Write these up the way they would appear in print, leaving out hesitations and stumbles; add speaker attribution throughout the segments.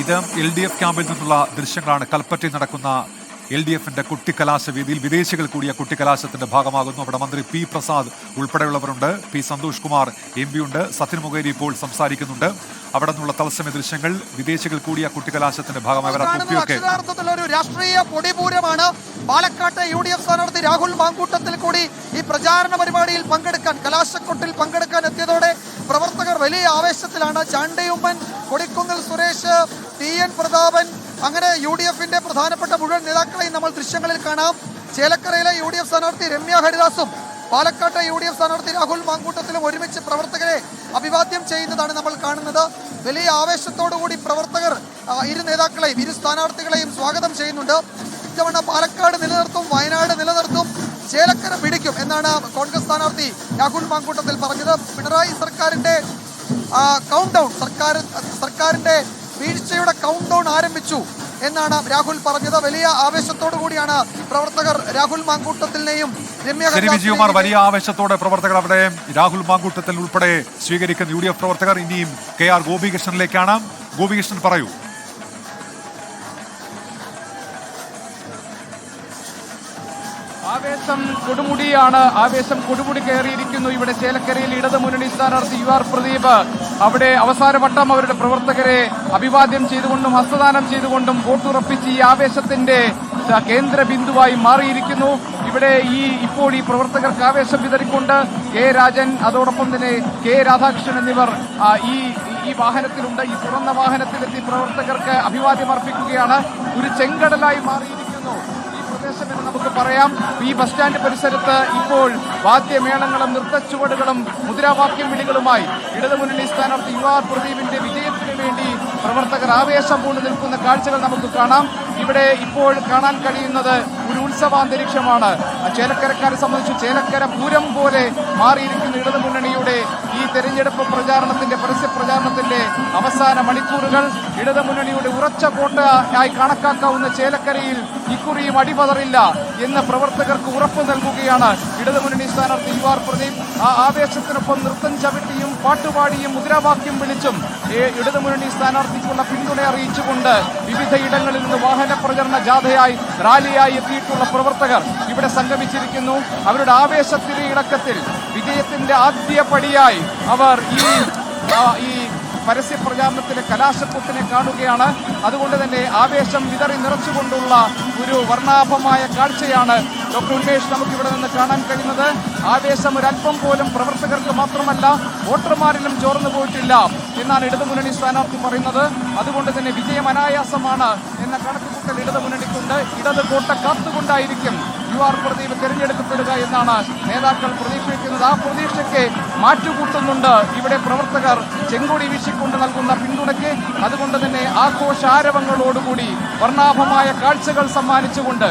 Speaker 1: ഇത് LDF ക്യാമ്പിൽ നിന്നുള്ള ദൃശ്യങ്ങളാണ്. കൽപ്പറ്റയിൽ നടക്കുന്ന LDFന്റെ കുട്ടിക്കലാശ വേദിയിൽ വിദേശികൾ കൂടിയ കുട്ടിക്കലാശത്തിന്റെ ഭാഗമാകുന്നു. അവിടെ മന്ത്രി പി പ്രസാദ് ഉൾപ്പെടെയുള്ളവരുണ്ട്. പി സന്തോഷ് കുമാർ MP ഉണ്ട്. സത്യൻ മൊകേരി ഇപ്പോൾ സംസാരിക്കുന്നുണ്ട്. അവിടെ നിന്നുള്ള തത്സമയ ദൃശ്യങ്ങൾ വിദേശികൾ കൂടിയ കുട്ടിക്കലാശത്തിന്റെ ഭാഗമായി
Speaker 2: ഒരു രാഷ്ട്രീയ പൊടിപൂരമാണ്. പാലക്കാട്ടെ UDF സ്ഥാനാർത്ഥി രാഹുൽ മാങ്കൂട്ടത്തിൽ കൂടി ഈ പ്രചാരണ പരിപാടിയിൽ പങ്കെടുക്കാൻ, കലാശക്കൊട്ടിൽ പങ്കെടുക്കാൻ എത്തിയതോടെ പ്രവർത്തകർ വലിയ ആവേശത്തിലാണ്. ചാണ്ടിയുമ്മൻ, കൊടിക്കുന്നിൽ സുരേഷ്, TN പ്രതാപൻ, അങ്ങനെ UDFന്റെ പ്രധാനപ്പെട്ട മുഴുവൻ നേതാക്കളെയും നമ്മൾ ദൃശ്യങ്ങളിൽ കാണാം. ചേലക്കരയിലെ UDF സ്ഥാനാർത്ഥി രമ്യ ഹരിദാസും പാലക്കാട്ടെ UDF സ്ഥാനാർത്ഥി രാഹുൽ മാങ്കൂട്ടത്തിലും ഒരുമിച്ച് പ്രവർത്തകരെ അഭിവാദ്യം ചെയ്യുന്നതാണ് നമ്മൾ കാണുന്നത്. വലിയ ആവേശത്തോടുകൂടി പ്രവർത്തകർ ഇരു നേതാക്കളെയും ഇരു സ്ഥാനാർത്ഥികളെയും സ്വാഗതം ചെയ്യുന്നുണ്ട്. ഇത്തവണ പാലക്കാട് നിലനിർത്തും, വയനാട് നിലനിർത്തും, ചേലക്കര പിടിക്കും എന്നാണ് കോൺഗ്രസ് സ്ഥാനാർത്ഥി രാഹുൽ മാങ്കൂട്ടത്തിൽ പറഞ്ഞത്. പിണറായി സർക്കാരിന്റെ കൗണ്ട് ഡൗൺ, സർക്കാരിന്റെ വീഴ്ചയുടെ കൗണ്ട് ഡൗൺ ആരംഭിച്ചു എന്നാണ് രാഹുൽ പറഞ്ഞത്. വലിയ ആവേശത്തോടു കൂടിയാണ് പ്രവർത്തകർ രാഹുൽ മാങ്കൂട്ടത്തിനെയും
Speaker 1: വിജയകുമാർ വലിയ ആവേശത്തോടെ പ്രവർത്തകർ അവിടെ രാഹുൽ മാങ്കൂട്ടത്തിൽ ഉൾപ്പെടെ സ്വീകരിക്കുന്ന UDF പ്രവർത്തകർ. ഇനിയും KR ഗോപികൃഷ്ണനിലേക്കാണ്. ഗോപികൃഷ്ണൻ പറയൂ.
Speaker 3: ആവേശം കൊടുമുടിയാണ്. ആവേശം കൊടുമുടി കയറിയിരിക്കുന്നു. ഇവിടെ ചേലക്കരയിൽ ഇടതുമുന്നണി സ്ഥാനാർത്ഥി UR പ്രദീപ് അവിടെ അവസാനവട്ടം അവരുടെ പ്രവർത്തകരെ അഭിവാദ്യം ചെയ്തുകൊണ്ടും ഹസ്തദാനം ചെയ്തുകൊണ്ടും വോട്ടുറപ്പിച്ച് ഈ ആവേശത്തിന്റെ കേന്ദ്ര ബിന്ദുവായി മാറിയിരിക്കുന്നു. ഇവിടെ ഇപ്പോൾ ഈ പ്രവർത്തകർക്ക് ആവേശം വിതറിക്കൊണ്ട് K രാജൻ, അതോടൊപ്പം തന്നെ K രാധാകൃഷ്ണൻ എന്നിവർ ഈ വാഹനത്തിലുണ്ട്. ഈ തുറന്ന വാഹനത്തിലെത്തി പ്രവർത്തകർക്ക് അഭിവാദ്യം അർപ്പിക്കുകയാണ്. ഒരു ചെങ്കടലായി മാറിയിരിക്കുന്നു പ്രദേശമെന്ന് നമുക്ക് പറയാം. ഈ ബസ് സ്റ്റാൻഡ് പരിസരത്ത് ഇപ്പോൾ വാദ്യമേളങ്ങളും നൃത്തച്ചുവടുകളും മുദ്രാവാക്യം വിളികളുമായി ഇടതുമുന്നണി സ്ഥാനാർത്ഥി UR പ്രദീപിന്റെ വിജയത്തിന് വേണ്ടി പ്രവർത്തകർ ആവേശം പൂണ്ടു നിൽക്കുന്ന കാഴ്ചകൾ നമുക്ക് കാണാം. ഇവിടെ ഇപ്പോൾ കാണാൻ കഴിയുന്നത് ഒരു ഉത്സവാന്തരീക്ഷമാണ്. ചേലക്കരക്കാരെ സംബന്ധിച്ച് ചേലക്കര പൂരം പോലെ മാറിയിരിക്കുന്ന ഇടതുമുന്നണിയുടെ ഈ തെരഞ്ഞെടുപ്പ് പ്രചാരണത്തിന്റെ പരസ്യ പ്രചാരണത്തിന്റെ അവസാന മണിക്കൂറുകൾ. ഇടതുമുന്നണിയുടെ ഉറച്ച കോട്ടയായി കണക്കാക്കാവുന്ന ചേലക്കരയിൽ ഇക്കുറിയും അടിപതറില്ല എന്ന് പ്രവർത്തകർക്ക് ഉറപ്പ് നൽകുകയാണ് ഇടതുമുന്നണി സ്ഥാനാർത്ഥി UR പ്രദീപ്. ആ ആവേശത്തിനൊപ്പം നൃത്തം ചവിട്ടിയും പാട്ടുപാടിയും മുദ്രാവാക്യം വിളിച്ചും ഇടതുമുന്നണി സ്ഥാനാർത്ഥിക്കുള്ള പിന്തുണ അറിയിച്ചുകൊണ്ട് വിവിധയിടങ്ങളിൽ നിന്ന് വാഹന പ്രചരണ ജാഥയായി റാലിയായി എത്തിയിട്ടുള്ള പ്രവർത്തകർ ഇവിടെ സംഗമിച്ചിരിക്കുന്നു. അവരുടെ ആവേശത്തിന്റെ ഇളക്കത്തിൽ വിജയത്തിന്റെ ആദ്യ പടിയായി അവർ ഈ പരസ്യ പ്രചാരണത്തിലെ കലാശക്കൊട്ടിനെ കാണുകയാണ്. അതുകൊണ്ട് തന്നെ ആവേശം വിതറി നിറച്ചുകൊണ്ടുള്ള ഒരു വർണ്ണാഭമായ കാഴ്ചയാണ് ഡോക്ടർ ഉന്മേഷ് നമുക്കിവിടെ നിന്ന് കാണാൻ കഴിയുന്നത്. ആവേശം ഒരല്പം പോലും പ്രവർത്തകർക്ക് മാത്രമല്ല വോട്ടർമാരിലും ചോർന്നു പോയിട്ടില്ല എന്നാണ് ഇടതുമുന്നണി സ്ഥാനാർത്ഥി പറയുന്നത്. അതുകൊണ്ട് തന്നെ വിജയം അനായാസമാണ് എന്ന കണക്കുകൂട്ടൽ ഇടതുമുന്നണിക്കുണ്ട്. ഇടത് കോട്ട കാത്തുകൊണ്ടായിരിക്കും UR പ്രദീപ് തിരഞ്ഞെടുക്കപ്പെടുക എന്നാണ് നേതാക്കൾ പ്രതീക്ഷിക്കുന്നത്. ആ പ്രതീക്ഷയ്ക്ക് മാറ്റുകൂട്ടുന്നുണ്ട് ഇവിടെ പ്രവർത്തകർ ചെങ്കൊടി വീശിക്കൊണ്ട് നൽകുന്ന പിന്തുണയ്ക്ക്. അതുകൊണ്ട് തന്നെ ആഘോഷാരവങ്ങളോടുകൂടി വർണ്ണാഭമായ കാഴ്ചകൾ സമ്മാനിച്ചുകൊണ്ട്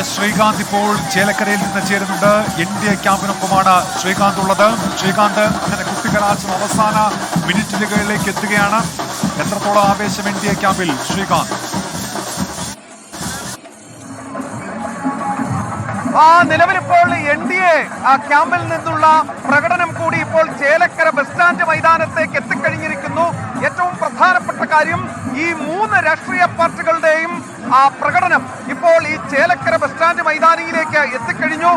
Speaker 1: ശ്രീകാന്ത് ഇപ്പോൾ ചേലക്കരയിൽ നിന്ന് ചേരുന്നുണ്ട്. NDA ക്യാമ്പിനൊപ്പമാണ് ശ്രീകാന്ത് ഉള്ളത്. ശ്രീകാന്ത്, അങ്ങനെ കുട്ടിക്കലാശം അവസാന മിനിറ്റുകളിലേക്ക് എത്തുകയാണ്. എത്രത്തോളം ആവേശം NDA ക്യാമ്പിൽ ശ്രീകാന്ത്?
Speaker 2: നിലവിലിപ്പോൾ NDA ക്യാമ്പിൽ നിന്നുള്ള പ്രകടനം കൂടി ഇപ്പോൾ ചേലക്കര ബസ് സ്റ്റാൻഡ് മൈതാനത്തേക്ക് എത്തിക്കഴിഞ്ഞിരിക്കുന്നു. ഏറ്റവും പ്രധാനപ്പെട്ട കാര്യം, ഈ 3 രാഷ്ട്രീയ പാർട്ടികളുടെയും പ്രകടനം ഇപ്പോൾ ഈ ചേലക്കര ബസ് സ്റ്റാൻഡ് മൈതാനിയിലേക്ക് എത്തിക്കഴിഞ്ഞു.